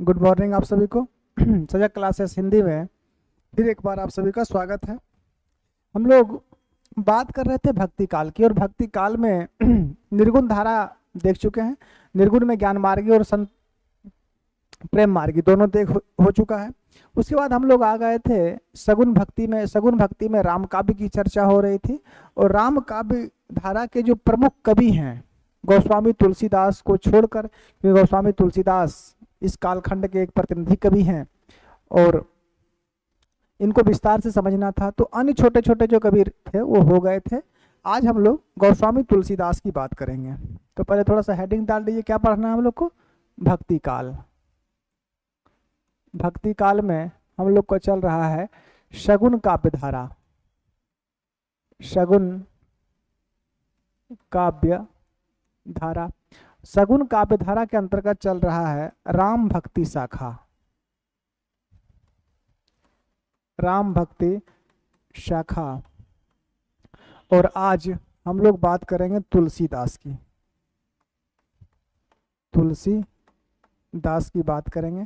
Good morning आप सभी को। सजग क्लासेस हिंदी में फिर एक बार आप सभी का स्वागत है। हम लोग बात कर रहे थे भक्ति काल की, और भक्ति काल में निर्गुण धारा देख चुके हैं। निर्गुण में ज्ञान मार्गी और संत प्रेम मार्गी दोनों देख हो चुका है। उसके बाद हम लोग आ गए थे सगुण भक्ति में। सगुण भक्ति में राम काव्य की चर्चा हो रही थी, और राम काव्य धारा के जो प्रमुख कवि हैं गोस्वामी तुलसीदास को छोड़कर, क्योंकि गोस्वामी तुलसीदास इस कालखंड के एक प्रतिनिधि कवि हैं और इनको विस्तार से समझना था, तो अन्य छोटे छोटे जो कवि थे वो हो गए थे। आज हम लोग गोस्वामी तुलसीदास की बात करेंगे। तो पहले थोड़ा सा हेडिंग डाल दीजिए, क्या पढ़ना है हम लोग को? भक्ति काल। भक्ति काल में हम लोग को चल रहा है शगुन काव्य धारा। शगुन काव्य धारा, सगुन काव्य धारा के अंतर्गत चल रहा है राम भक्ति शाखा। राम भक्ति शाखा। और आज हम लोग बात करेंगे तुलसीदास की। तुलसीदास की बात करेंगे।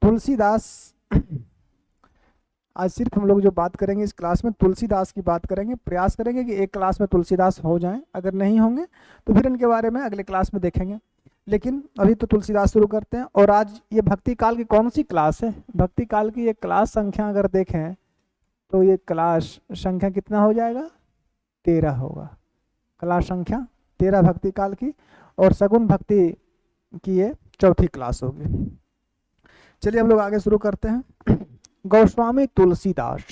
तुलसीदास आज सिर्फ हम लोग जो बात करेंगे इस क्लास में तुलसीदास की बात करेंगे। प्रयास करेंगे कि एक क्लास में तुलसीदास हो जाएं, अगर नहीं होंगे तो फिर इनके बारे में अगले क्लास में देखेंगे। लेकिन अभी तो तुलसीदास शुरू करते हैं। और आज ये भक्ति काल की कौन सी क्लास है? भक्ति काल की ये क्लास संख्या अगर देखें तो ये क्लास संख्या कितना हो जाएगा? 13 होगा। क्लास संख्या 13 भक्ति काल की, और सगुन भक्ति की ये चौथी क्लास होगी। चलिए हम लोग आगे शुरू करते हैं। गोस्वामी तुलसीदास,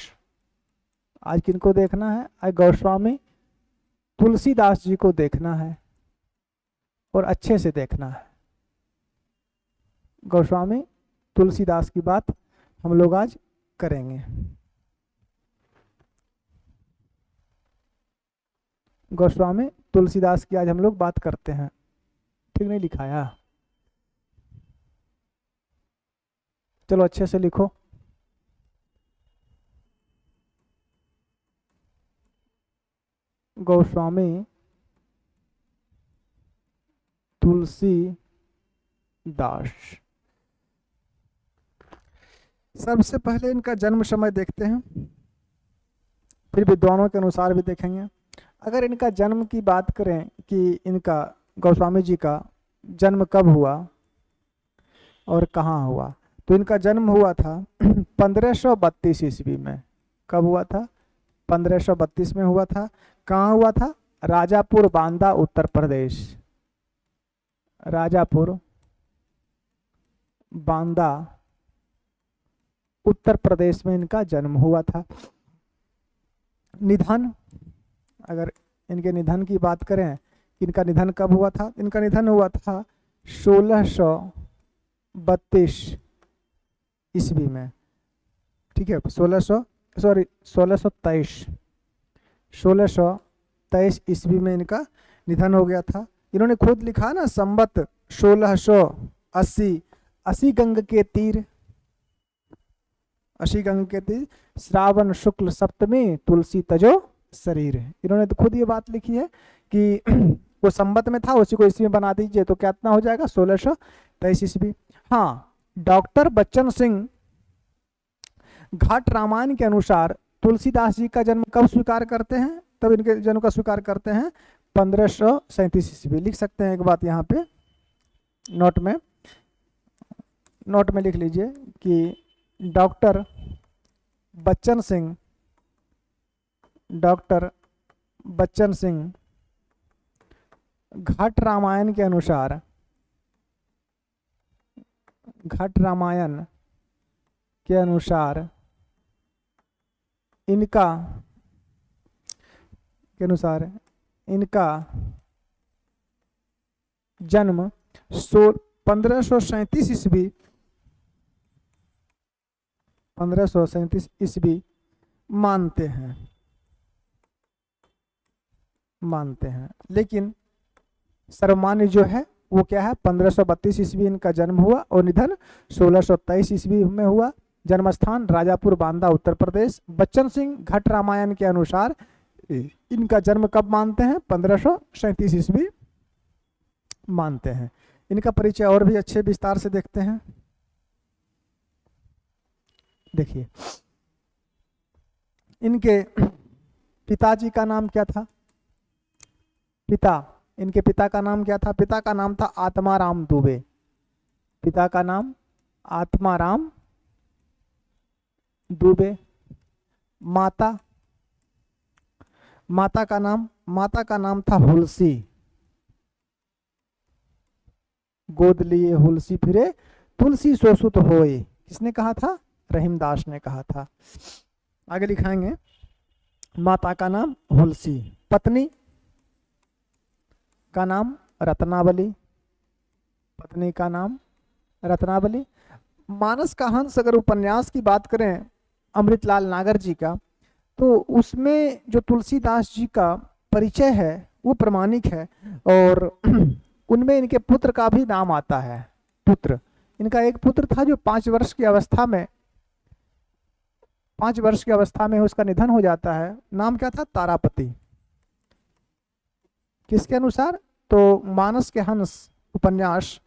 आज किनको देखना है? आज गोस्वामी तुलसीदास जी को देखना है, और अच्छे से देखना है। गोस्वामी तुलसीदास की बात हम लोग आज करेंगे। गोस्वामी तुलसीदास की आज हम लोग बात करते हैं। ठीक नहीं लिखाया? चलो अच्छे से लिखो। गोस्वामी तुलसीदास। सबसे पहले इनका जन्म समय देखते हैं, फिर विद्वानों के अनुसार भी देखेंगे। अगर इनका जन्म की बात करें कि इनका गोस्वामी जी का जन्म कब हुआ और कहाँ हुआ, तो इनका जन्म हुआ था 1532 ईस्वी में। कब हुआ था? 1532 में हुआ था। कहाँ हुआ था? राजापुर बांदा, उत्तर प्रदेश। राजापुर बांदा, उत्तर प्रदेश में इनका जन्म हुआ था। निधन, अगर इनके निधन की बात करें, इनका निधन कब हुआ था? इनका निधन हुआ था 1632 ईस्वी में। ठीक है, 1623 ईस्वी में इनका निधन हो गया था। इन्होंने खुद लिखा ना, संवत 1680, 80 गंग के तीर, 80 गंग के तीर, श्रावण शुक्ल सप्तमी, तुलसी तजो शरीर। इन्होंने तो खुद ये बात लिखी है कि वो संवत में था, उसी को ईस्वी में बना दीजिए तो कितना हो जाएगा? 1623 ईस्वी। हाँ, डॉक्टर बच्चन सिंह घाट रामायण के अनुसार तुलसीदास जी का जन्म कब स्वीकार करते हैं? तब इनके जन्म का स्वीकार करते हैं 1537 ईस्वी। लिख सकते हैं एक बात यहाँ पे नोट में लिख लीजिए कि डॉक्टर बच्चन सिंह घाट रामायण के अनुसार इनका जन्म 1537 ईस्वी 1537 ईस्वी मानते हैं। लेकिन सर्वमान्य जो है वो क्या है? 1532 ईस्वी इनका जन्म हुआ और निधन 1623 ईस्वी में हुआ। जन्मस्थान राजापुर बांदा, उत्तर प्रदेश। बच्चन सिंह घट रामायण के अनुसार इनका जन्म कब मानते हैं? 1537 ईस्वी मानते हैं। इनका परिचय और भी अच्छे विस्तार से देखते हैं। देखिए इनके पिताजी का नाम क्या था? इनके पिता का नाम क्या था? पिता का नाम था आत्माराम दुबे। पिता का नाम आत्माराम दुबे। माता माता का नाम था हुलसी। गोद लिए हुलसी फिरे तुलसी सोसुत होए। किसने कहा था? रहीमदास ने कहा था। आगे लिखाएंगे, माता का नाम हुलसी, पत्नी का नाम रत्नावली। पत्नी का नाम रत्नावली। मानस का हंस अगर उपन्यास की बात करें अमृतलाल नागर जी का, तो उसमें जो तुलसीदास जी का परिचय है वो प्रमाणिक है। और उनमें इनके पुत्र का भी नाम आता है। पुत्र, इनका एक पुत्र था जो 5 वर्ष की अवस्था में 5 वर्ष की अवस्था में उसका निधन हो जाता है। नाम क्या था? तारापति। किसके अनुसार? तो मानस के हंस उपन्यास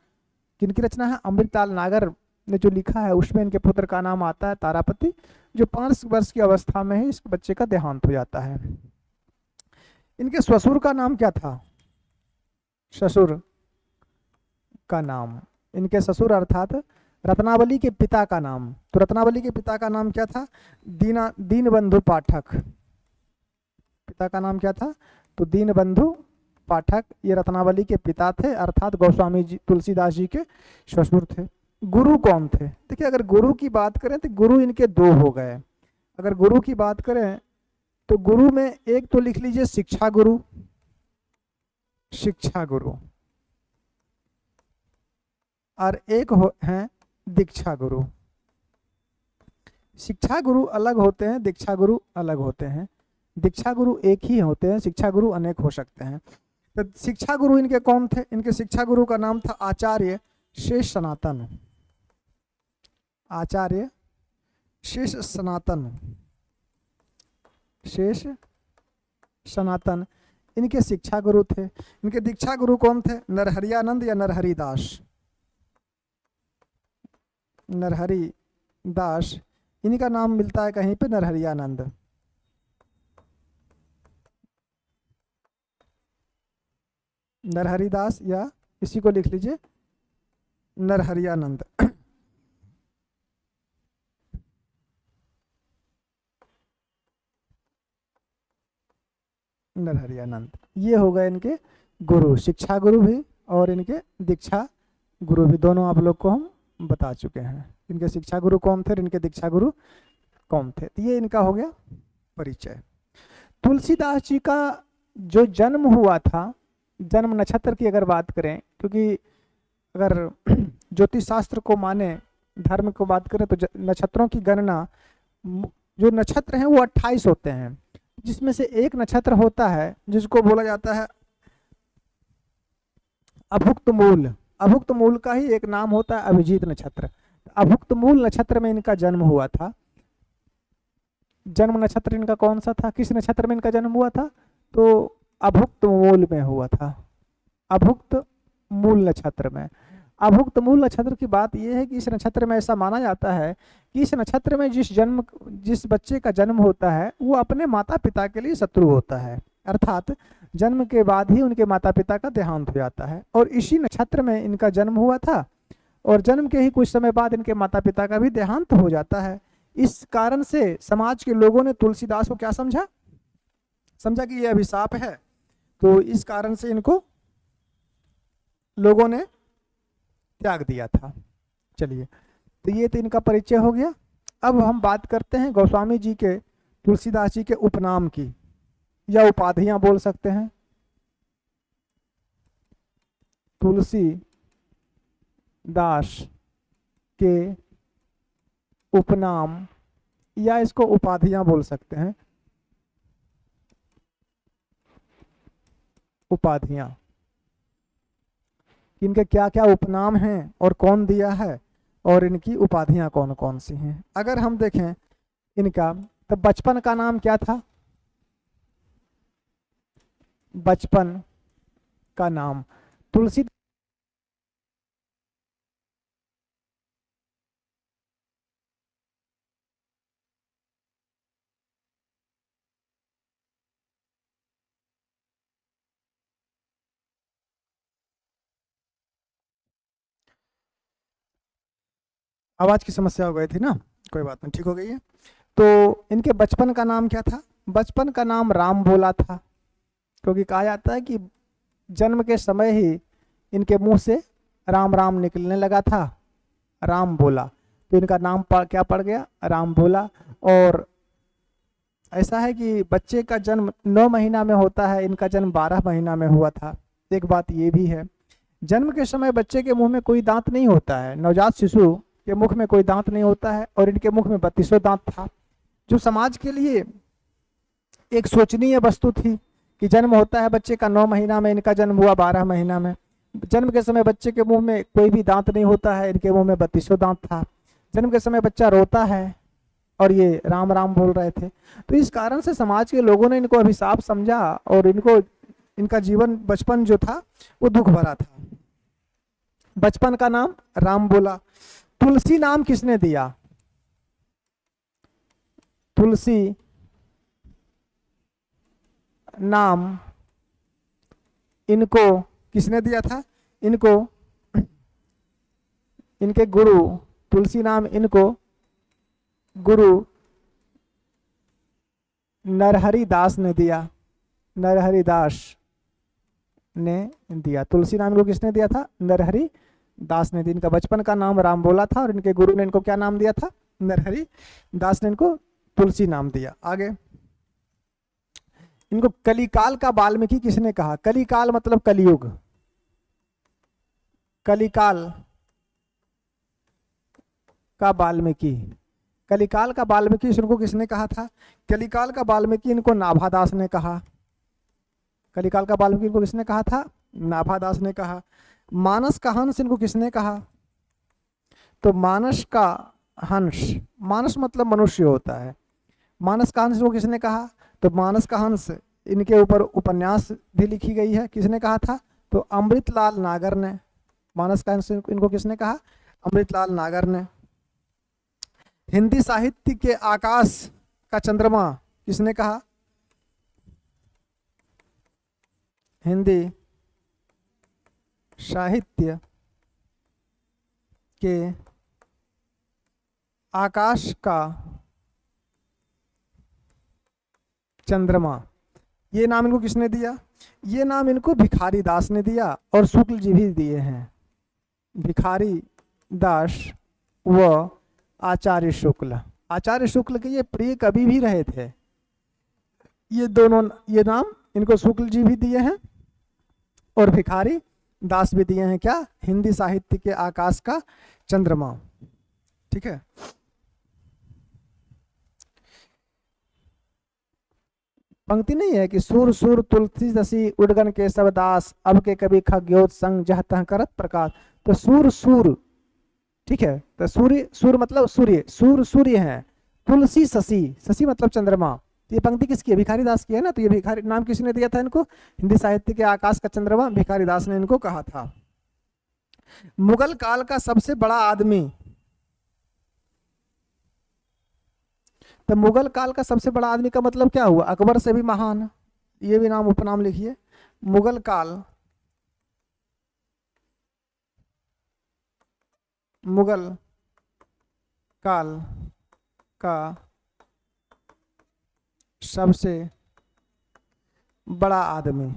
किनकी रचना है? अमृतलाल नागर ने जो लिखा है उसमें इनके पुत्र का नाम आता है तारापति, जो 5 वर्ष की अवस्था में ही इस बच्चे का देहांत हो जाता है। इनके ससुर का नाम क्या था? ससुर का नाम, इनके ससुर अर्थात रत्नावली के पिता का नाम, तो रत्नावली के पिता का नाम क्या था? दीनबंधु पाठक। पिता का नाम क्या था? तो दीनबंधु पाठक। ये रत्नावली के पिता थे, अर्थात गोस्वामी जी तुलसीदास जी के ससुर थे। गुरु कौन थे? देखिए अगर गुरु की बात करें तो गुरु इनके दो हो गए। अगर गुरु की बात करें तो गुरु में एक तो लिख लीजिए शिक्षा गुरु, शिक्षा गुरु, और एक है दीक्षा गुरु। शिक्षा गुरु अलग होते हैं, दीक्षा गुरु अलग होते हैं। दीक्षा गुरु एक ही होते हैं, शिक्षा गुरु अनेक हो सकते हैं। तो शिक्षा गुरु इनके कौन थे? इनके शिक्षा गुरु का नाम था आचार्य शेष सनातन। आचार्य शेष सनातन, शेष सनातन इनके शिक्षा गुरु थे। इनके दीक्षा गुरु कौन थे? नरहरियानंद या नरहरिदास। नरहरि दास, इनका नाम मिलता है कहीं पे नरहरियानंद। नरहरिदास या इसी को लिख लीजिए नरहरियानंद। नरहरियानंद, ये हो गए इनके गुरु, शिक्षा गुरु भी और इनके दीक्षा गुरु भी, दोनों आप लोग को हम बता चुके हैं। इनके शिक्षा गुरु कौन थे, इनके दीक्षा गुरु कौन थे। तो ये इनका हो गया परिचय। तुलसीदास जी का जो जन्म हुआ था, जन्म नक्षत्र की अगर बात करें, क्योंकि अगर ज्योतिष शास्त्र को माने, धर्म को बात करें, तो नक्षत्रों की गणना, जो नक्षत्र हैं वो 28 होते हैं, जिसमें से एक नक्षत्र होता है जिसको बोला जाता है अभुक्त मूल। अभुक्त मूल का ही एक नाम होता है अभिजीत नक्षत्र। अभुक्त मूल नक्षत्र में इनका जन्म हुआ था। जन्म नक्षत्र इनका कौन सा था? किस नक्षत्र में इनका जन्म हुआ था? तो अभुक्त मूल में हुआ था, अभुक्त मूल नक्षत्र में। अभुक्त मूल नक्षत्र की बात यह है कि इस नक्षत्र में ऐसा माना जाता है कि इस नक्षत्र में जिस बच्चे का जन्म होता है वो अपने माता पिता के लिए शत्रु होता है, अर्थात जन्म के बाद ही उनके माता पिता का देहांत हो जाता है। और इसी नक्षत्र में इनका जन्म हुआ था और जन्म के ही कुछ समय बाद इनके माता पिता का भी देहांत हो जाता है। इस कारण से समाज के लोगों ने तुलसीदास को क्या समझा कि ये अभिशाप है, तो इस कारण से इनको लोगों ने त्याग दिया था। चलिए, तो ये तो इनका परिचय हो गया। अब हम बात करते हैं गोस्वामी जी के, तुलसीदास जी के उपनाम की, या उपाधियां बोल सकते हैं। तुलसी दास के उपनाम या इसको उपाधियां बोल सकते हैं। उपाधियां, इनके क्या क्या उपनाम हैं और कौन दिया है और इनकी उपाधियां कौन कौन सी हैं। अगर हम देखें इनका, तो बचपन का नाम क्या था? बचपन का नाम तुलसी आवाज की समस्या हो गई थी ना, कोई बात नहीं, ठीक हो गई है। तो इनके बचपन का नाम क्या था? बचपन का नाम राम भोला था, क्योंकि कहा जाता है कि जन्म के समय ही इनके मुंह से राम राम निकलने लगा था, राम भोला, तो इनका नाम क्या पड़ गया? राम भोला। और ऐसा है कि बच्चे का जन्म 9 महीना में होता है, इनका जन्म 12 महीना में हुआ था। एक बात ये भी है, जन्म के समय बच्चे के मुंह में कोई दांत नहीं होता है, नवजात शिशु के मुख में कोई दांत नहीं होता है, और इनके मुख में 32 दांत था, जो समाज के लिए एक शोचनीय वस्तु थी कि जन्म होता है बच्चे का 9 महीना में, इनका जन्म हुआ 12 महीना में। जन्म के समय बच्चे के मुंह में कोई भी दांत नहीं होता है, इनके मुंह में 32 दांत था। जन्म के समय बच्चा रोता है और ये राम राम बोल रहे थे। तो इस कारण से समाज के लोगों ने इनको अभिशाप समझा और इनको, इनका जीवन बचपन जो था वो दुख भरा था। बचपन का नाम राम बोला। तुलसी नाम किसने दिया? तुलसी नाम इनको किसने दिया था? इनको इनके गुरु, तुलसी नाम इनको गुरु नरहरि दास ने दिया, नरहरि दास ने दिया। तुलसी नाम इनको किसने दिया था? नरहरि दास ने दिया। इनका बचपन का नाम राम बोला था और इनके गुरु ने इनको क्या नाम दिया था? नरहरि दास ने इनको तुलसी नाम दिया। आगे, इनको कलिकाल का वाल्मीकि किसने कहा? कलिकाल मतलब कलयुग, कलिकाल का वाल्मीकि, कलिकाल का वाल्मीकि इनको किसने कहा था? कलिकाल का वाल्मीकि इनको नाभादास ने कहा। कलिकाल का वाल्मीकि इनको किसने कहा था? नाभादास ने कहा। मानस का हंस इनको किसने कहा? तो मानस का हंस, मानस मतलब मनुष्य होता है, मानस का हंस इनको किसने कहा? तो मानस का हंस, इनके ऊपर उपन्यास भी लिखी गई है, किसने कहा था? तो अमृतलाल नागर ने। मानस का हंस इनको किसने कहा? अमृतलाल नागर ने। हिंदी साहित्य के आकाश का चंद्रमा किसने कहा? हिंदी साहित्य के आकाश का चंद्रमा, ये नाम इनको किसने दिया? ये नाम इनको भिखारी दास ने दिया और शुक्ल जी भी दिए हैं, भिखारी दास व आचार्य शुक्ल। आचार्य शुक्ल के ये प्रिय कवि भी रहे थे। ये दोनों, ये नाम इनको शुक्ल जी भी दिए हैं और भिखारी दास भी दिए हैं। क्या? हिंदी साहित्य के आकाश का चंद्रमा। ठीक है, पंक्ति नहीं है कि सुर सुर तुलसी दसी उड़गन के सब दास, अब के कभी खग्योत संग जह तह करत प्रकाश। तो सूर सूर, ठीक है, तो सूर्य, सूर मतलब सूर्य, सूर सूर्य है, तुलसी शशि, शशि मतलब चंद्रमा। तो ये पंक्ति किसकी है? भिखारी दास की है ना। तो ये भिखारी नाम किसने दिया था इनको? हिंदी साहित्य के आकाश का चंद्रमा भिखारी दास ने इनको कहा था। मुगल काल का सबसे बड़ा आदमी, तो मुगल काल का सबसे बड़ा आदमी का मतलब क्या हुआ? अकबर से भी महान, ये भी नाम उपनाम लिखिए। मुगल काल, मुगल काल का सबसे बड़ा आदमी,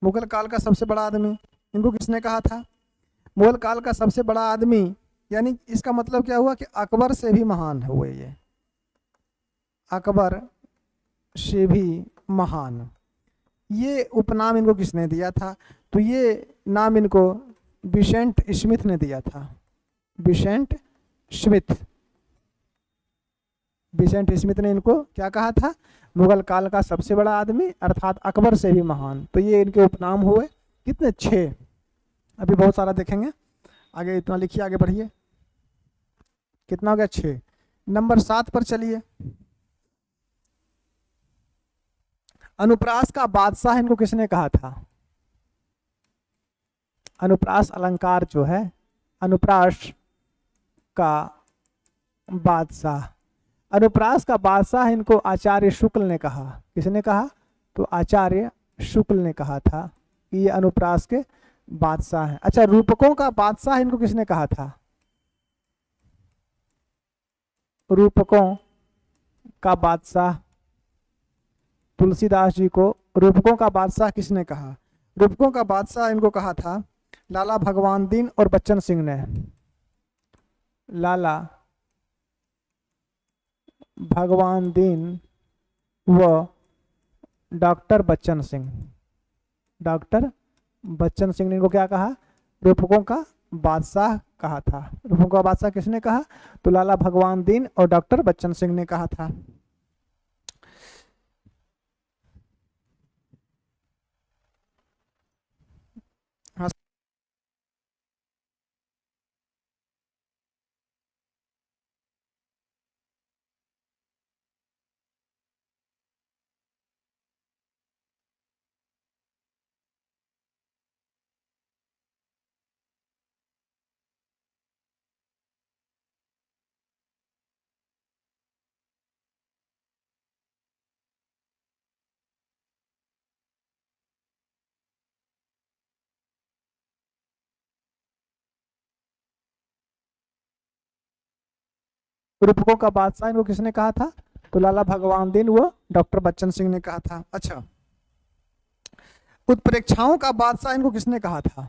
मुगल काल का सबसे बड़ा आदमी इनको किसने कहा था? मुगल काल का सबसे बड़ा आदमी, यानी इसका मतलब क्या हुआ कि अकबर से भी महान हुए ये, अकबर से भी महान। ये उपनाम इनको किसने दिया था? तो ये नाम इनको विसेंट स्मिथ ने दिया था, विसेंट स्मिथ। विसेंट स्मिथ ने इनको क्या कहा था? मुगल काल का सबसे बड़ा आदमी अर्थात अकबर से भी महान। तो ये इनके उपनाम हुए। कितने? 6। अभी बहुत सारा देखेंगे, आगे इतना लिखिए, आगे बढ़िए। कितना हो गया? 6। नंबर 7 पर चलिए। अनुप्रास का बादशाह इनको किसने कहा था? अनुप्रास अलंकार जो है, अनुप्रास का बादशाह, अनुप्रास का बादशाह इनको आचार्य शुक्ल ने कहा। किसने कहा? तो आचार्य शुक्ल ने कहा था कि ये अनुप्रास के बादशाह हैं। अच्छा, रूपकों का बादशाह इनको किसने कहा था? रूपकों का बादशाह, तुलसीदास जी को रूपकों का बादशाह किसने कहा? रूपकों का बादशाह इनको कहा था लाला भगवान दीन और बच्चन सिंह ने। लाला भगवान दीन व डॉक्टर बच्चन सिंह, डॉक्टर बच्चन सिंह ने इनको क्या कहा? रूपकों का बादशाह कहा था। रूपकों का बादशाह किसने कहा? तो लाला भगवान दीन और डॉक्टर बच्चन सिंह ने कहा था। हाँ, रूपकों का बादशाह इनको किसने कहा था? तो लाला भगवान दीन व डॉक्टर बच्चन सिंह ने कहा था। अच्छा, उत्प्रेक्षाओं का बादशाह इनको किसने कहा था?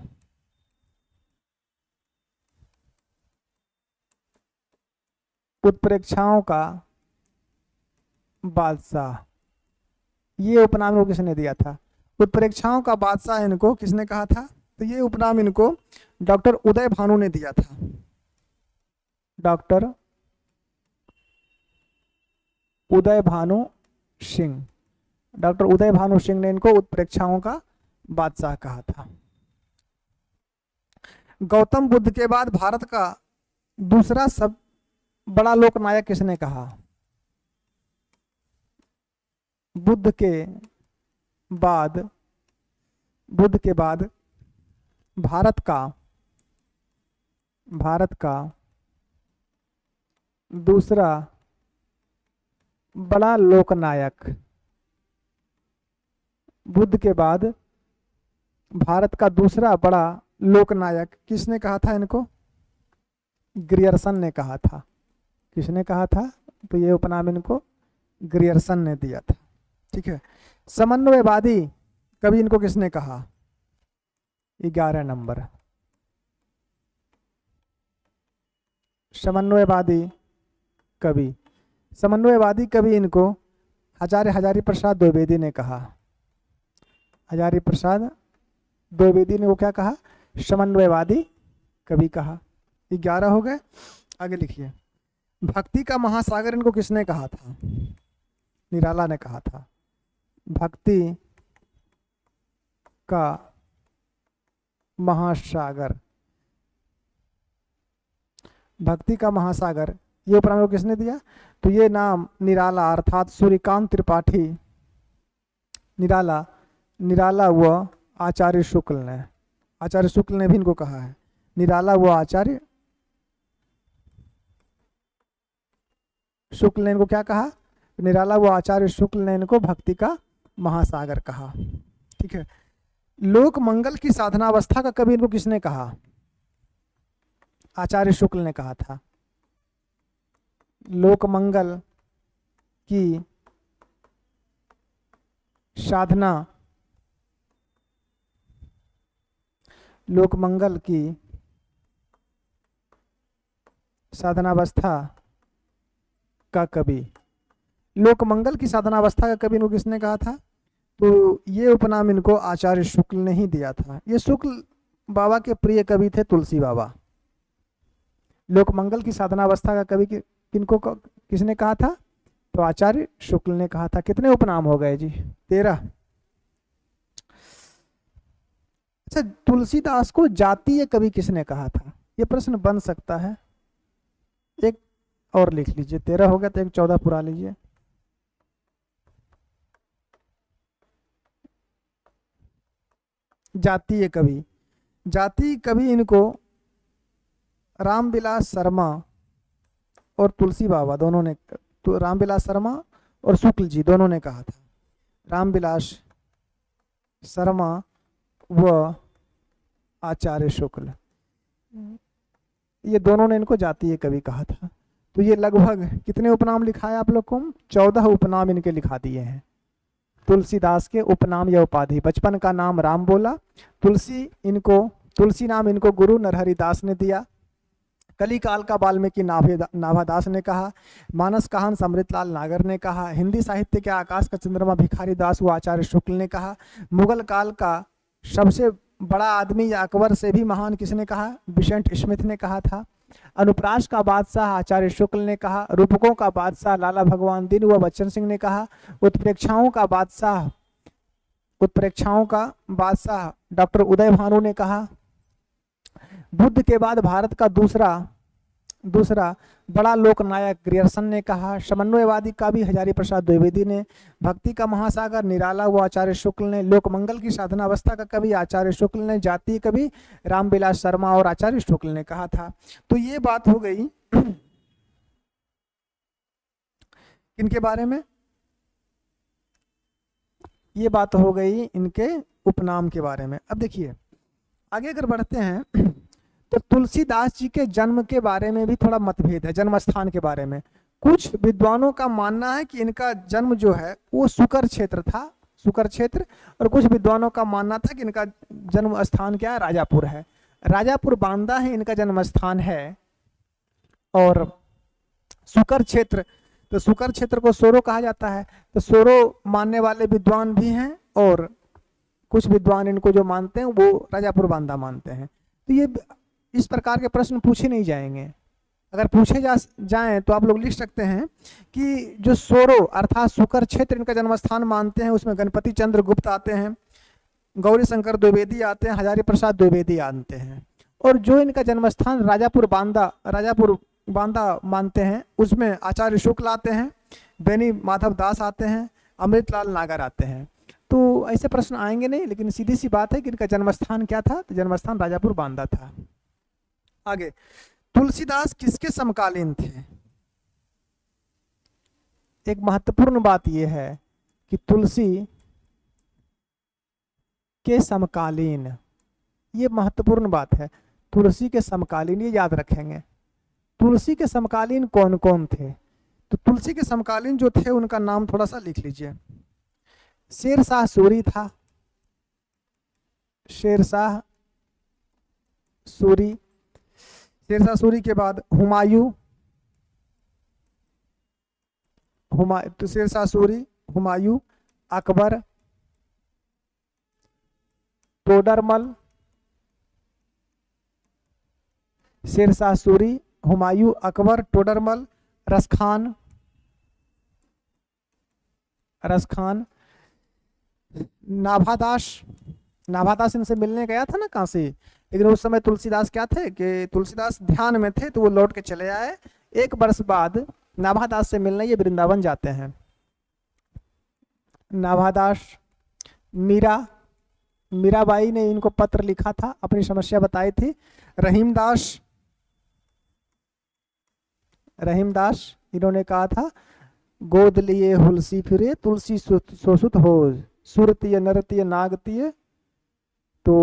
उत्प्रेक्षाओं का बादशाह, ये उपनाम इनको किसने दिया था? उत्प्रेक्षाओं का बादशाह इनको किसने कहा था? तो ये उपनाम इनको डॉक्टर उदय भानु ने दिया था। डॉक्टर उदय भानु सिंह, डॉक्टर उदय भानु सिंह ने इनको उत्प्रेक्षाओं का बादशाह कहा था। गौतम बुद्ध के बाद भारत का दूसरा सब बड़ा लोकनायक किसने कहा? बुद्ध के बाद, बुद्ध के बाद भारत का दूसरा बड़ा लोकनायक, बुद्ध के बाद भारत का दूसरा बड़ा लोकनायक किसने कहा था इनको? ग्रियर्सन ने कहा था। किसने कहा था? तो ये उपनाम इनको ग्रियर्सन ने दिया था। ठीक है। समन्वयवादी कवि इनको किसने कहा? 11 नंबर। समन्वयवादी कवि, समन्वयवादी कवि इनको हजारी प्रसाद द्विवेदी ने कहा। हजारी प्रसाद द्विवेदी ने वो क्या कहा? समन्वयवादी कवि कहा। 11 हो गए। आगे लिखिए। भक्ति का महासागर इनको किसने कहा था? निराला ने कहा था। भक्ति का महासागर, भक्ति का महासागर, ये उपनाम किसने दिया? तो ये नाम निराला अर्थात सूर्यकांत त्रिपाठी, निराला व आचार्य शुक्ल ने, आचार्य शुक्ल ने भी इनको कहा है। निराला व आचार्य शुक्ल ने इनको क्या कहा? निराला व आचार्य शुक्ल ने इनको भक्ति का महासागर कहा। ठीक है। लोक मंगल की साधनावस्था का कवि इनको किसने कहा? आचार्य शुक्ल ने कहा था। लोक मंगल की साधना, लोक मंगल की साधनावस्था का कवि, लोकमंगल की साधनावस्था का कवि इनको किसने कहा था? तो ये उपनाम इनको आचार्य शुक्ल ने ही दिया था। ये शुक्ल बाबा के प्रिय कवि थे, तुलसी बाबा। लोकमंगल की साधनावस्था का कवि किनको किसने कहा था? तो आचार्य शुक्ल ने कहा था। कितने उपनाम हो गए जी? 13। अच्छा, तुलसीदास को जातीय कवि किसने कहा था? ये प्रश्न बन सकता है। एक और लिख लीजिए। 13 हो गया तो एक 14 पुरा लीजिए। जातीय कवि, जातीय कवि इनको रामविलास शर्मा और तुलसी बाबा दोनों ने, तो रामविलास शर्मा और शुक्ल जी दोनों ने कहा था। रामविलास शर्मा व आचार्य शुक्ल, ये दोनों ने इनको जातीय कवि कहा था। तो ये लगभग कितने उपनाम लिखा है आप लोग को? 14 उपनाम इनके लिखा दिए हैं। तुलसीदास के उपनाम या उपाधि, बचपन का नाम राम बोला, तुलसी नाम इनको गुरु नरहरिदास ने दिया, कली काल का वाल्मीकि नाभादास ने कहा, मानस कहान अमृतलाल नागर ने कहा, हिंदी साहित्य के आकाश का चंद्रमा भिखारी दास व आचार्य शुक्ल ने कहा, मुगल काल का सबसे बड़ा आदमी या अकबर से भी महान किसने कहा? विसेंट स्मिथ ने कहा था। अनुप्रास का बादशाह आचार्य शुक्ल ने कहा, रूपकों का बादशाह लाला भगवान दीन व बच्चन सिंह ने कहा, उत्प्रेक्षाओं का बादशाह डॉक्टर उदय भानु ने कहा, बुद्ध के बाद भारत का दूसरा बड़ा लोकनायक ग्रियर्सन ने कहा, समन्वयवादी कवि हजारी प्रसाद द्विवेदी ने, भक्ति का महासागर निराला व आचार्य शुक्ल ने, लोकमंगल की साधना अवस्था का कवि आचार्य शुक्ल ने, जातीय कवि रामविलास शर्मा और आचार्य शुक्ल ने कहा था। तो ये बात हो गई इनके बारे में, ये बात हो गई इनके उपनाम के बारे में। अब देखिए आगे अगर बढ़ते हैं तो तुलसीदास जी के जन्म के बारे में भी थोड़ा मतभेद है, जन्म स्थान के बारे में। कुछ विद्वानों का मानना है कि इनका जन्म जो है वो सुकर क्षेत्र था, सुकर क्षेत्र, और कुछ विद्वानों का मानना था कि इनका जन्म स्थान क्या है? राजापुर है, राजापुर बांदा है इनका जन्म स्थान है। और सुकर क्षेत्र, तो सुकर क्षेत्र को सोरो कहा जाता है, तो सोरो मानने वाले विद्वान भी हैं और कुछ विद्वान इनको जो मानते हैं वो राजापुर बांदा मानते हैं। तो ये इस प्रकार के प्रश्न पूछे नहीं जाएंगे। अगर पूछे जाएं तो आप लोग लिख सकते हैं कि जो सोरो अर्थात सुकर क्षेत्र इनका जन्म स्थान मानते हैं, उसमें गणपति चंद्र गुप्त आते हैं, गौरी शंकर द्विवेदी आते हैं, हजारी प्रसाद द्विवेदी आते हैं। और जो इनका जन्म स्थान राजापुर बांदा मानते हैं, उसमें आचार्य शुक्ल आते हैं, बेनी माधव दास आते हैं, अमृतलाल नागर आते हैं। तो ऐसे प्रश्न आएंगे नहीं, लेकिन सीधी सी बात है कि इनका जन्म स्थान क्या था? तो जन्म स्थान राजापुर बांदा था। आगे, तुलसीदास किसके समकालीन थे? एक महत्वपूर्ण बात यह है कि तुलसी के समकालीन, ये महत्वपूर्ण बात है, तुलसी के समकालीन, ये याद रखेंगे। तुलसी के समकालीन कौन कौन थे? तो तुलसी के समकालीन जो थे उनका नाम थोड़ा सा लिख लीजिए। शेरशाह सूरी था, शेरशाह सूरी के बाद हुमायूं, तो शेरशाह सूरी, हुमायूं, अकबर, टोडरमल, शेरशाह सूरी, हुमायूं, अकबर, टोडरमल, रसखान, नाभादास इनसे मिलने गया था ना काशी, लेकिन उस समय तुलसीदास क्या थे कि तुलसीदास ध्यान में थे, तो वो लौट के चले आए। एक वर्ष बाद नाभादास से मिलने ये वृंदावन जाते हैं। नाभादास, मीराबाई ने इनको पत्र लिखा था, अपनी समस्या बताई थी। रहीमदास इन्होंने कहा था, गोद लिए हुलसी फिरे तुलसी सोसुत हो, सुरतीय नरतीय नागतीय। तो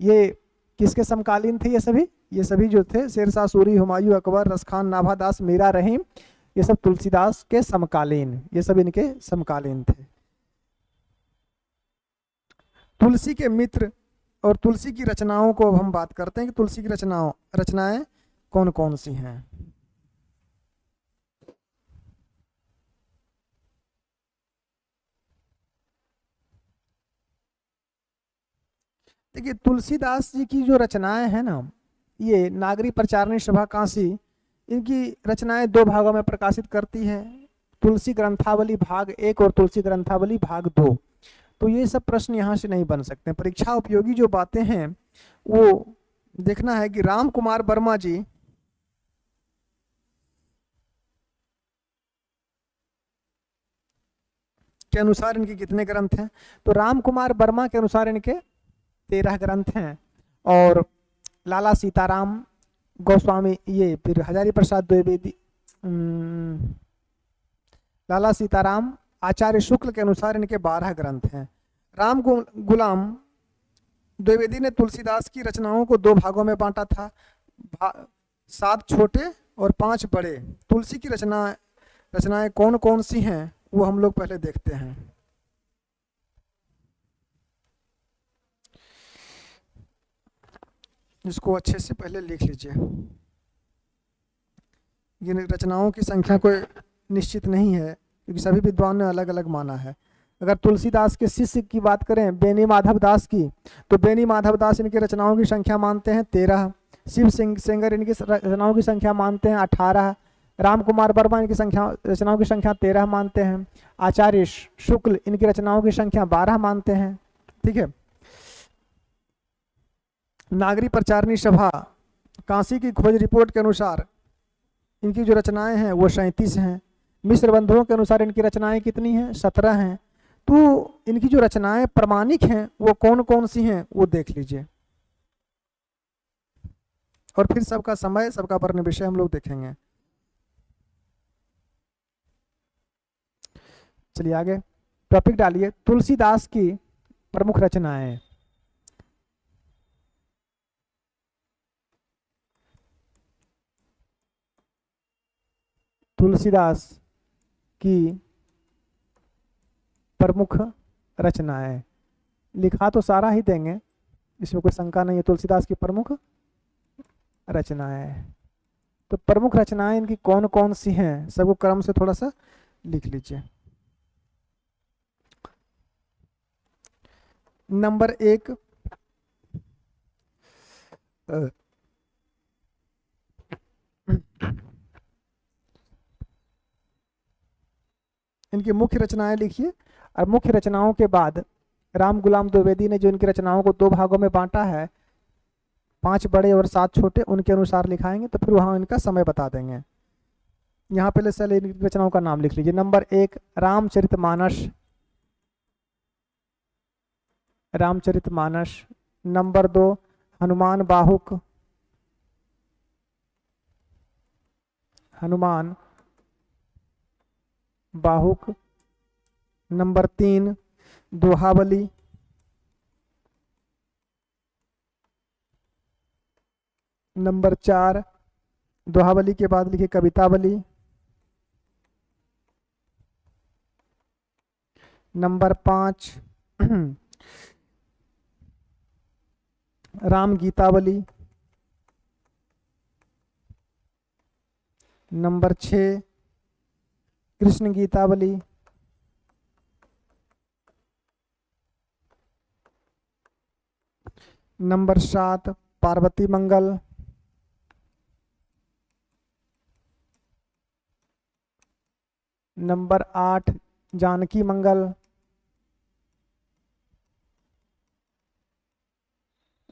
ये किसके समकालीन थे? ये सभी जो थे, शेरशाह सूरी, हुमायूं, अकबर, रसखान, नाभादास, मीरा, रहीम, ये सब तुलसीदास के समकालीन, ये सब इनके समकालीन थे। तुलसी के मित्र और तुलसी की रचनाओं को अब हम बात करते हैं कि तुलसी की रचनाएं कौन कौन सी हैं। देखिए, तुलसीदास जी की जो रचनाएं हैं ना, ये नागरी प्रचारणी सभा काशी इनकी रचनाएं 2 भागों में प्रकाशित करती है, तुलसी ग्रंथावली भाग 1 और तुलसी ग्रंथावली भाग 2। तो ये सब प्रश्न यहाँ से नहीं बन सकते। परीक्षा उपयोगी जो बातें हैं वो देखना है कि राम कुमार वर्मा जी के अनुसार इनके कितने ग्रंथ हैं। तो राम कुमार वर्मा के अनुसार इनके 13 ग्रंथ हैं। और लाला सीताराम गोस्वामी, ये फिर हजारी प्रसाद द्विवेदी, लाला सीताराम आचार्य शुक्ल के अनुसार इनके 12 ग्रंथ हैं। राम गुलाम द्विवेदी ने तुलसीदास की रचनाओं को 2 भागों में बांटा था, 7 छोटे और 5 बड़े। तुलसी की रचनाएं कौन कौन सी हैं वो हम लोग पहले देखते हैं। इसको अच्छे से पहले लिख लीजिए। ये रचनाओं की संख्या कोई निश्चित नहीं है क्योंकि सभी विद्वान ने अलग अलग माना है। अगर तुलसीदास के शिष्य की बात करें बेनी माधव दास की, तो बेनी माधव दास इनकी रचनाओं की संख्या मानते हैं 13। शिव सिंह सेंगर इनकी रचनाओं की संख्या मानते हैं 18। राम कुमार वर्मा इनकी रचनाओं की संख्या 13 मानते हैं। आचार्य शुक्ल इनकी रचनाओं की संख्या 12 मानते हैं। ठीक है। नागरी प्रचारणी सभा काशी की खोज रिपोर्ट के अनुसार इनकी जो रचनाएं हैं वो 37 हैं। मिश्र बंधुओं के अनुसार इनकी रचनाएं कितनी हैं? 17 हैं। तो इनकी जो रचनाएं प्रमाणिक हैं वो कौन कौन सी हैं वो देख लीजिए, और फिर सबका समय सबका वर्ण विषय हम लोग देखेंगे। चलिए आगे टॉपिक डालिए। तुलसीदास की प्रमुख रचनाएं। तुलसीदास की प्रमुख रचनाएं लिखा तो सारा ही देंगे, इसमें कोई शंका नहीं है। तुलसीदास की प्रमुख रचनाएं, तो प्रमुख रचनाएं इनकी कौन कौन सी हैं सबको क्रम से थोड़ा सा लिख लीजिए। नंबर 1, इनकी मुख्य रचनाएं लिखिए, और मुख्य रचनाओं के बाद राम गुलाम द्विवेदी ने जो इनकी रचनाओं को 2 भागों में बांटा है, 5 बड़े और 7 छोटे, उनके अनुसार लिखाएंगे, तो फिर वहां इनका समय बता देंगे। यहाँ पहले से इनकी रचनाओं का नाम लिख लीजिए। Number 1 Ramcharitmanas. Ramcharitmanas. Number 2 Hanuman Bahuk. Hanuman Bahuk. Number 3 Dohavali. Number 4 Dohavali के बाद लिखिए Kavitavali. Number 5 Ram Gitavali. Number 6 Krishna Gitavali. Number 7 Parvati Mangal. Number 8 Janaki Mangal.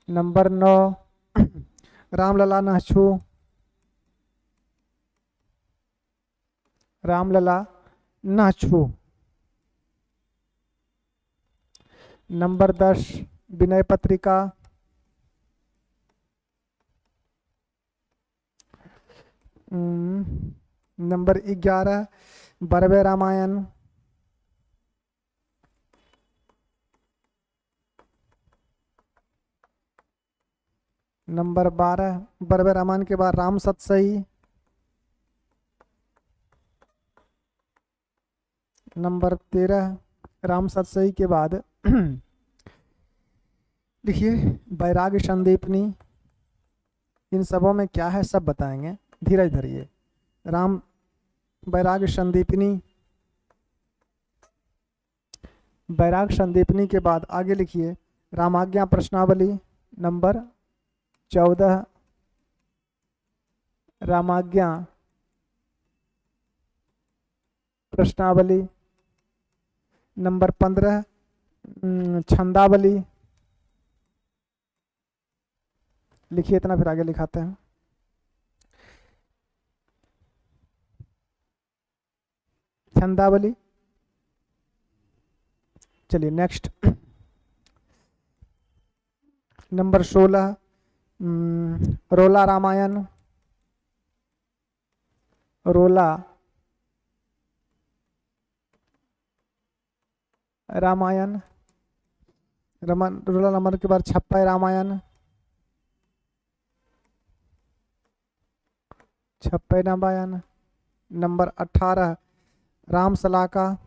Number 9 Ramlala Nahachhu. Ramlala Nahachhu. Number 10 Vinay Patrika. Number 11 Barvai Ramayan. Number 12 Barvai Ramayan के बाद राम सतसई। नंबर 13 राम सतसई के बाद लिखिए बैराग संदीपनी। इन सबों में क्या है सब बताएंगे, धीरज धरिए। राम बैराग संदीपनी। बैराग संदीपनी के बाद आगे लिखिए रामाज्ञा प्रश्नावली। नंबर 14 रामाज्ञा प्रश्नावली। नंबर 15 छंदावली। लिखिए इतना, फिर आगे लिखाते हैं। छंदावली। चलिए नेक्स्ट नंबर 16 रोला रामायण। रोला रामायण। रोला रामायण के बाद छप्पय रामायण। छप्पे रामायण। नंबर 18 रामसलाका।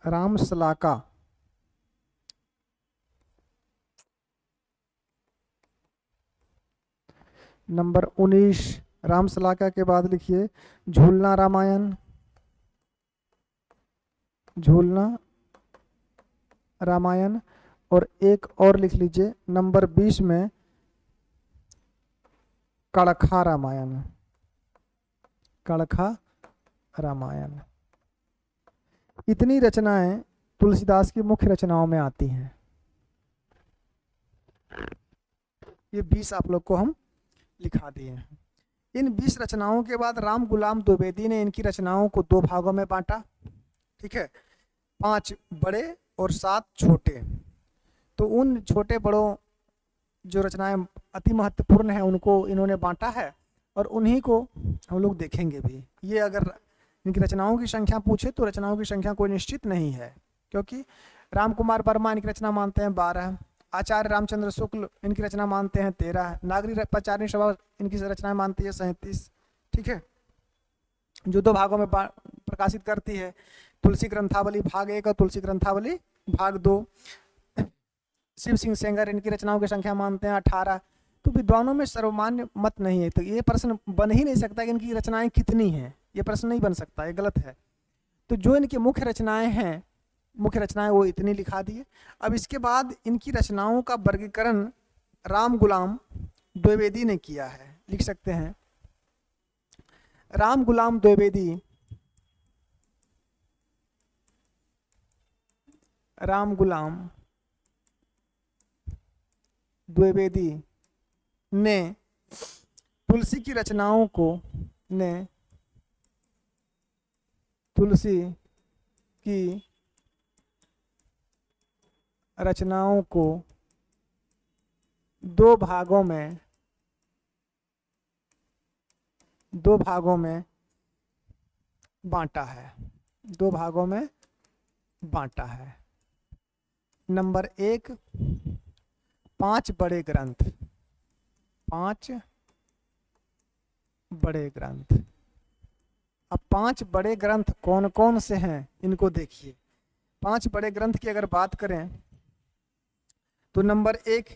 रामसलाका। नंबर 19 रामसलाका के बाद लिखिए झूलना रामायण। झूलना रामायण। और एक और लिख लीजिए नंबर 20 में कड़खा रामायण। कड़खा रामायण। इतनी रचनाएं तुलसीदास की मुख्य रचनाओं में आती हैं। ये 20 आप लोग को हम लिखा दिए हैं। इन 20 रचनाओं के बाद राम गुलाम द्विवेदी ने इनकी रचनाओं को 2 भागों में बांटा। ठीक है, 5 बड़े और 7 छोटे। तो उन छोटे बड़ों जो रचनाएं अति महत्वपूर्ण है उनको इन्होंने बांटा है और उन्हीं को हम लोग देखेंगे भी। ये अगर इनकी रचनाओं की संख्या पूछे तो रचनाओं की संख्या कोई निश्चित नहीं है, क्योंकि राम कुमार वर्मा इनकी रचना मानते हैं 12, आचार्य रामचंद्र शुक्ल इनकी रचना मानते हैं 13, नागरी पचारणी सभा इनकी रचनाएं मानती है 37। ठीक है, जो 2 भागों में प्रकाशित करती है, तुलसी ग्रंथावली भाग 1 और तुलसी ग्रंथावली भाग 2। शिव सिंह सेंगर इनकी रचनाओं की संख्या मानते हैं 18। तो विद्वानों में सर्वमान्य मत नहीं है, तो ये प्रश्न बन ही नहीं सकता कि इनकी रचनाएं कितनी हैं, ये प्रश्न नहीं बन सकता, ये गलत है। तो जो इनकी मुख्य रचनाएं हैं, मुख्य रचनाएं वो इतनी लिखा दी है। अब इसके बाद इनकी रचनाओं का वर्गीकरण राम गुलाम द्विवेदी ने किया है। लिख सकते हैं राम गुलाम द्विवेदी, राम गुलाम द्विवेदी ने तुलसी की रचनाओं को तुलसी की रचनाओं को 2 भागों में बांटा है। 2 भागों में बांटा है। नंबर 1 5 बड़े ग्रंथ। 5 बड़े ग्रंथ। अब 5 बड़े ग्रंथ कौन कौन से हैं इनको देखिए। 5 बड़े ग्रंथ की अगर बात करें तो नंबर 1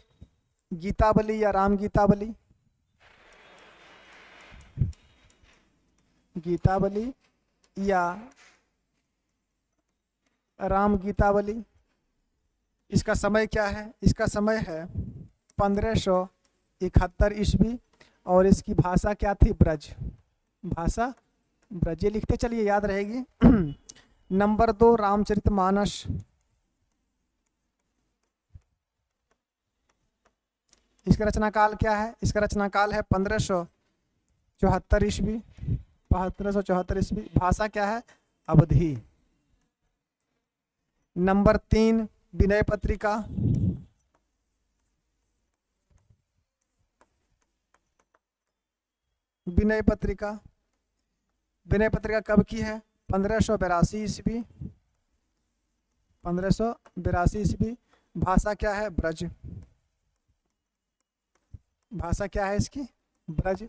गीतावली या राम गीतावली। गीतावली या राम गीतावली। इसका समय क्या है? इसका समय है 1571 ईस्वी और इसकी भाषा क्या थी? ब्रज। भाषा ब्रज, ये लिखते चलिए, याद रहेगी। नंबर 2 रामचरितमानस। इसका रचनाकाल क्या है? इसका रचनाकाल है 1574 ईस्वी। 1574 ईस्वी। भाषा क्या है? अवधी। नंबर 3 विनय पत्रिका। विनय पत्रिका। विनय पत्रिका कब की है? 1582 ईस्वी। 1582 ईस्वी। भाषा क्या है? ब्रज। भाषा क्या है इसकी? ब्रज।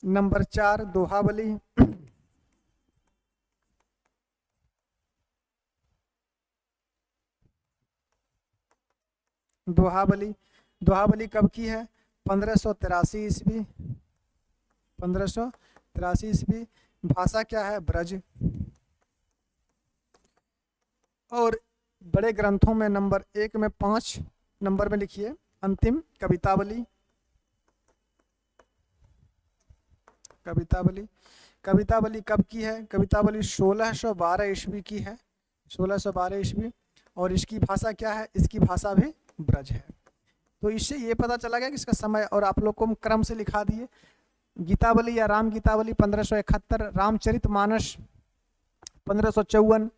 नंबर 4 दोहावली। दोहावली। दोहावली कब की है? 1583 ईस्वी। 1583 ईस्वी। भाषा क्या है? ब्रज। और बड़े ग्रंथों में नंबर 1 में 5 नंबर में लिखिए अंतिम कवितावली। कवितावली। कवितावली कब की है? कवितावली 1612 ईस्वी की है। 1612 ईस्वी। और इसकी भाषा क्या है? इसकी भाषा भी ब्रज है। तो इससे ये पता चला गया कि इसका समय, और आप लोग को हम क्रम से लिखा दिए। गीतावली या राम गीतावली 1571, रामचरितमानस 1554,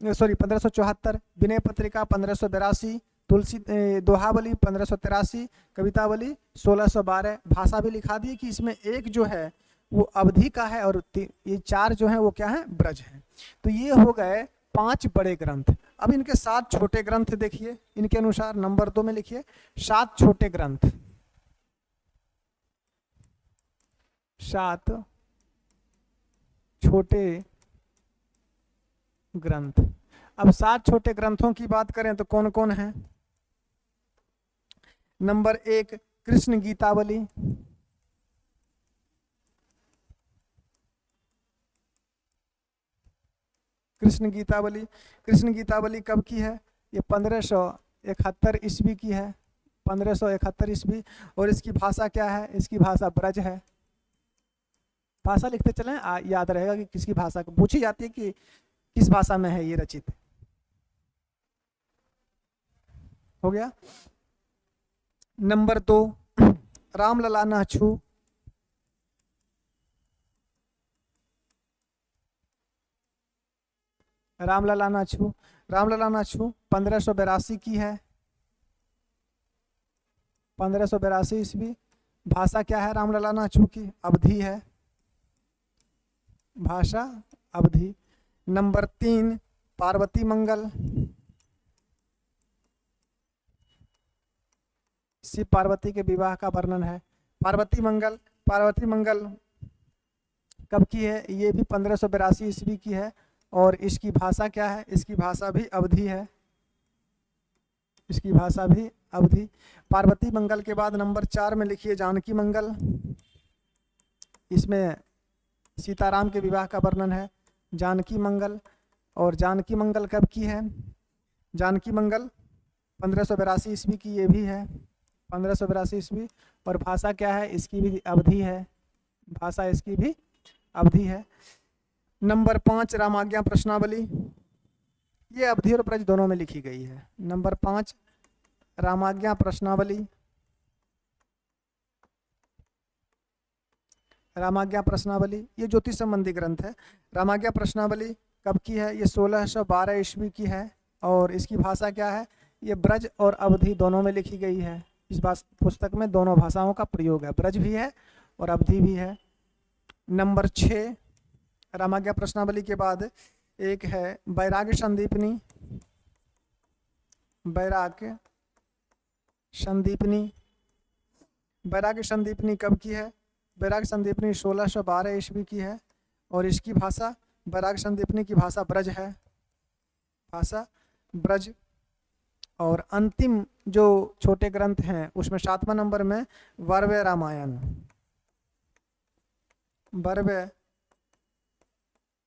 सॉरी 1574, विनय पत्रिका 1582, तुलसी दोहावली 1583, कवितावली 1612। भाषा भी लिखा दी कि इसमें एक जो है वो अवधि का है और ये 4 जो है वो क्या है? ब्रज है। तो ये हो गए 5 बड़े ग्रंथ। अब इनके 7 छोटे ग्रंथ देखिए। इनके अनुसार नंबर 2 में लिखिए 7 छोटे ग्रंथ। 7 छोटे ग्रंथ। अब 7 छोटे ग्रंथों की बात करें तो कौन कौन है? नंबर 1 कृष्ण गीतावली, कृष्ण गीतावली। कृष्ण गीतावली कब की है? ये 1571 ईस्वी की है, 1571 ईस्वी। और इसकी भाषा क्या है? इसकी भाषा ब्रज है। भाषा लिखते चलें, याद रहेगा कि किसकी भाषा पूछी जाती है कि किस भाषा में है ये रचित। हो गया। नंबर 2 रामलला नाछू, रामलला नाछू। रामलला नाछू 1582 की है, 1582 ईस्वी। भाषा क्या है रामलला नाछू की? अवधी है, भाषा अवधी। नंबर 3 पार्वती मंगल, शिव पार्वती के विवाह का वर्णन है। पार्वती मंगल, पार्वती मंगल कब की है? ये भी 1582 ईस्वी की है। और इसकी भाषा क्या है? इसकी भाषा भी अवधी है, इसकी भाषा भी अवधी। पार्वती मंगल के बाद नंबर 4 में लिखिए जानकी मंगल। इसमें सीताराम के विवाह का वर्णन है, जानकी मंगल। और जानकी मंगल कब की है? जानकी मंगल 1582 ईस्वी की ये भी है, 1582 ईस्वी। और भाषा क्या है? इसकी भी अवधि है, भाषा इसकी भी अवधि है। नंबर 5 रामाज्ञा प्रश्नावली, ये अवधि और ब्रज दोनों में लिखी गई है। नंबर 5 रामाज्ञा प्रश्नावली, रामाज्ञा प्रश्नावली ये ज्योतिष संबंधी ग्रंथ है। रामाज्ञा प्रश्नावली कब की है? ये 1612 ईस्वी की है। और इसकी भाषा क्या है? ये ब्रज और अवधि दोनों में लिखी गई है। इस पुस्तक में दोनों भाषाओं का प्रयोग है, ब्रज भी है और अवधि भी है। नंबर 6 रामाज्ञा प्रश्नावली के बाद एक है वैराग्य संदीपनी, वैराग्य संदीपनी। वैराग्य संदीपनी कब की है? वैराग्य संदीपनी 1612 ईस्वी की है। और इसकी भाषा, वैराग्य संदीपनी की भाषा ब्रज है, भाषा ब्रज। और अंतिम जो छोटे ग्रंथ हैं उसमें 7वां नंबर में वर्व्य रामायण, वर्व्य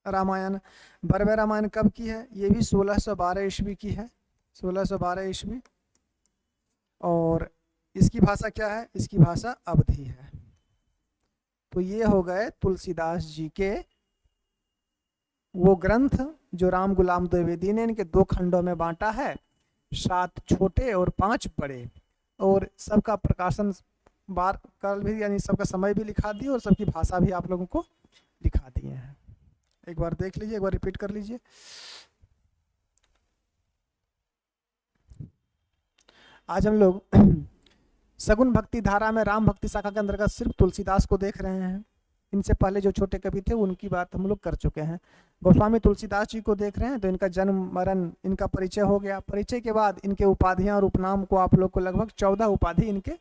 रामायण। वर्व्य रामायण कब की है? ये भी 1612 ईस्वी की है, 1612 ईस्वी। और इसकी भाषा क्या है? इसकी भाषा अवधी है। तो ये हो गए तुलसीदास जी के वो ग्रंथ जो राम गुलाम द्विवेदी ने इनके 2 खंडों में बांटा है, 7 छोटे और 5 बड़े। और सबका प्रकाशन बार काल भी, यानी सबका समय भी लिखा दिए और सबकी भाषा भी आप लोगों को लिखा दिए हैं। एक बार देख लीजिए, एक बार रिपीट कर लीजिए। आज हम लोग सगुन भक्ति धारा में राम भक्ति शाखा के अंतर्गत सिर्फ तुलसीदास को देख रहे हैं। इनसे पहले जो छोटे कवि थे उनकी बात हम लोग कर चुके हैं। गोस्वामी तुलसीदास जी को देख रहे हैं, तो इनका जन्म मरण इनका परिचय हो गया। परिचय के बाद इनके उपाधियां और उपनाम को आप लोग को लगभग 14 उपाधि इनके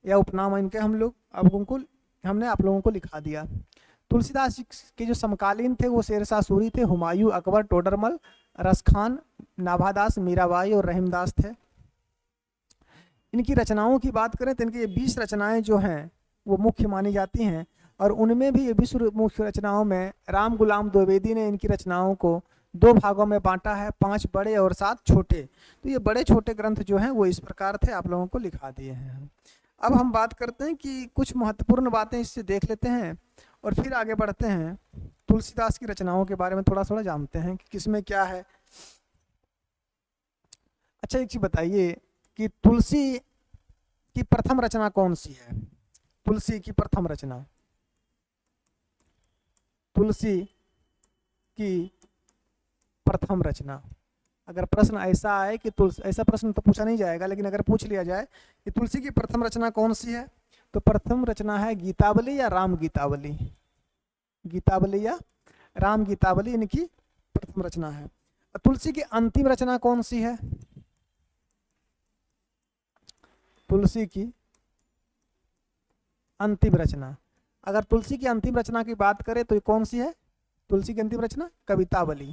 या उपनाम इनके हमने आप लोगों को लिखा दिया। तुलसीदास जी के जो समकालीन थे वो शेरशाह सूरी थे, हुमायूं, अकबर, टोडरमल, रसखान, नाभादास, मीराबाई और रहीमदास थे। इनकी रचनाओं की बात करें तो इनकी ये 20 रचनाएं जो हैं वो मुख्य मानी जाती हैं। और उनमें भी ये 20 मुख्य रचनाओं में राम गुलाम द्विवेदी ने इनकी रचनाओं को 2 भागों में बांटा है, 5 बड़े और 7 छोटे। तो ये बड़े छोटे ग्रंथ जो हैं वो इस प्रकार थे, आप लोगों को लिखा दिए हैं। अब हम बात करते हैं कि कुछ महत्वपूर्ण बातें इससे देख लेते हैं और फिर आगे बढ़ते हैं। तुलसीदास की रचनाओं के बारे में थोड़ा थोड़ा जानते हैं कि किसमें क्या है। अच्छा, एक चीज बताइए कि तुलसी की प्रथम रचना कौन सी है? तुलसी की प्रथम रचना, तुलसी की प्रथम रचना। अगर प्रश्न ऐसा आए कि तुलसी, ऐसा प्रश्न तो पूछा नहीं जाएगा, लेकिन अगर पूछ लिया जाए कि तुलसी की प्रथम रचना कौन सी है, तो प्रथम रचना है गीतावली या राम गीतावली। गीतावली या राम गीतावली इनकी प्रथम रचना है। तुलसी की अंतिम रचना कौन सी है? तुलसी की अंतिम रचना, अगर तुलसी की अंतिम रचना की बात करें तो ये कौन सी है? तुलसी की अंतिम रचना कवितावली।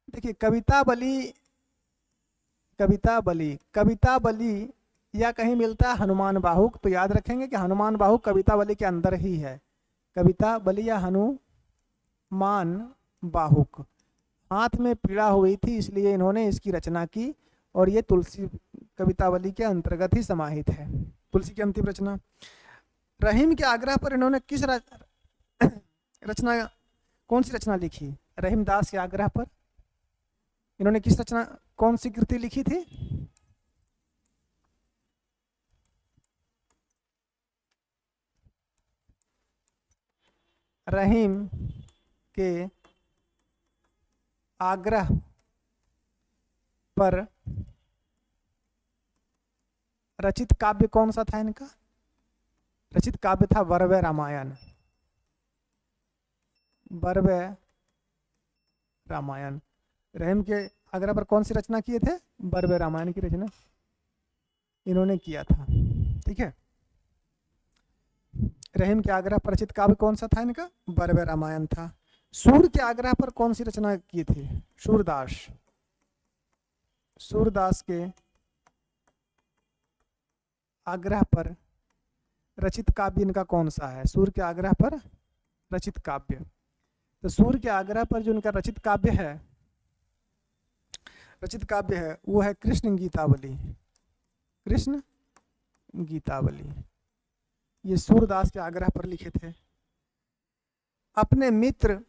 देखिए कवितावली, कवितावली या कहीं मिलता है हनुमान बाहुक, तो याद रखेंगे कि हनुमान बाहुक कवितावली के अंदर ही है। कवितावली या हनुमान बाहुक, हाथ में पीड़ा हुई थी इसलिए इन्होंने इसकी रचना की, और ये तुलसी कवितावली के अंतर्गत ही समाहित है। तुलसी की अंतिम रचना। रहीम के आग्रह पर इन्होंने किस रचना, कौन सी रचना लिखी? रहीम दास के आग्रह पर इन्होंने किस रचना, कौन सी कृति लिखी थी? रहीम के आग्रह पर रचित काव्य कौन सा था इनका? रचित काव्य था बरवे रामायण। बरवे रामायण। रहीम के आग्रह पर कौन सी रचना किए थे? बरवे रामायण की रचना इन्होंने किया था। ठीक है, रहीम के आग्रह पर रचित काव्य कौन सा था इनका? बरवे रामायण था। सूर के आग्रह पर कौन सी रचना की थी? सूरदास। सूरदास के आग्रह पर रचित काव्य इनका कौन सा है? सूर के आग्रह पर रचित काव्य। तो सूर के आग्रह पर जो इनका रचित काव्य है वो है कृष्ण गीतावली। कृष्ण गीतावली ये सूरदास के आग्रह पर लिखे थे। अपने मित्र,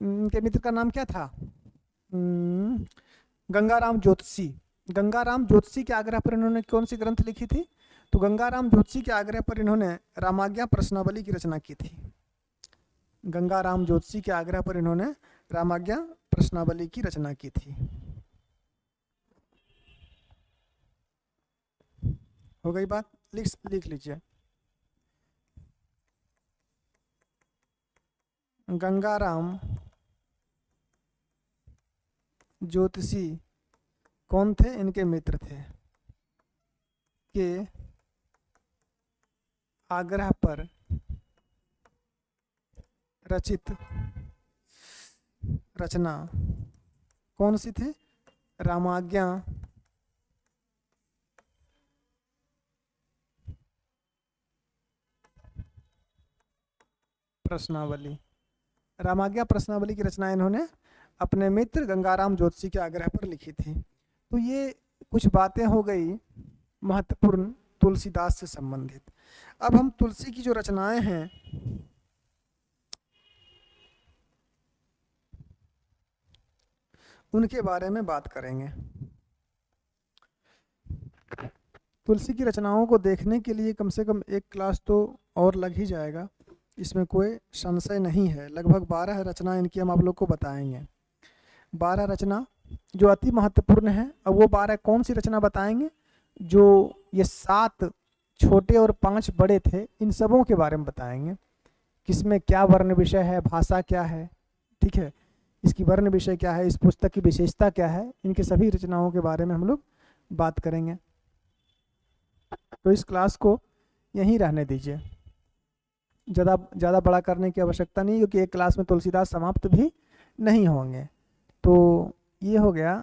इनके मित्र का नाम क्या था? गंगाराम ज्योतिषी। गंगाराम ज्योतिषी के आग्रह पर इन्होंने कौन सी ग्रंथ लिखी थी? तो गंगाराम ज्योतिषी के आग्रह पर इन्होंने रामाज्ञा प्रश्नावली की रचना की थी। गंगाराम ज्योतिषी के आग्रह पर इन्होंने रामाज्ञा प्रश्नावली की रचना की थी। हो गई बात? लिख लीजिए। गंगाराम ज्योतिषी कौन थे? इनके मित्र थे। के आग्रह पर रचित रचना कौन सी थी? रामाज्ञा प्रश्नावली। रामाज्ञा प्रश्नावली की रचना इन्होंने अपने मित्र गंगाराम ज्योतिषी के आग्रह पर लिखी थी। तो ये कुछ बातें हो गई महत्वपूर्ण तुलसीदास से संबंधित। अब हम तुलसी की जो रचनाएं हैं उनके बारे में बात करेंगे। तुलसी की रचनाओं को देखने के लिए कम से कम एक क्लास तो और लग ही जाएगा, इसमें कोई संशय नहीं है। लगभग 12 रचना इनकी हम आप लोग को बताएंगे। 12 रचना जो अति महत्वपूर्ण है। अब वो 12 कौन सी रचना बताएंगे? जो ये 7 छोटे और 5 बड़े थे, इन सबों के बारे में बताएंगे। किसमें क्या वर्ण विषय है, भाषा क्या है, ठीक है, इसकी वर्ण विषय क्या है, इस पुस्तक की विशेषता क्या है, इनके सभी रचनाओं के बारे में हम लोग बात करेंगे। तो इस क्लास को यहीं रहने दीजिए, ज़्यादा बड़ा करने की आवश्यकता नहीं, क्योंकि एक क्लास में तुलसीदास समाप्त भी नहीं होंगे। तो ये हो गया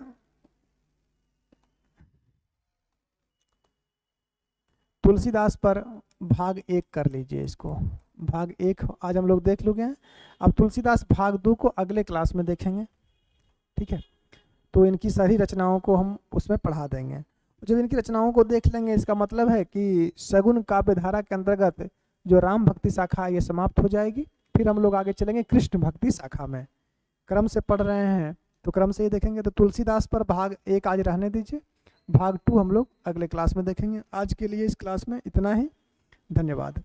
तुलसीदास पर भाग 1 कर लीजिए। इसको भाग 1 आज हम लोग देख लुके हैं। अब तुलसीदास भाग 2 को अगले क्लास में देखेंगे, ठीक है। तो इनकी सारी रचनाओं को हम उसमें पढ़ा देंगे। जब इनकी रचनाओं को देख लेंगे, इसका मतलब है कि सगुन काव्य धारा के अंतर्गत जो राम भक्ति शाखा ये समाप्त हो जाएगी। फिर हम लोग आगे चलेंगे कृष्ण भक्ति शाखा में। क्रम से पढ़ रहे हैं तो क्रम से ही देखेंगे। तो तुलसीदास पर भाग 1 आज रहने दीजिए, भाग 2 हम लोग अगले क्लास में देखेंगे। आज के लिए इस क्लास में इतना ही। धन्यवाद।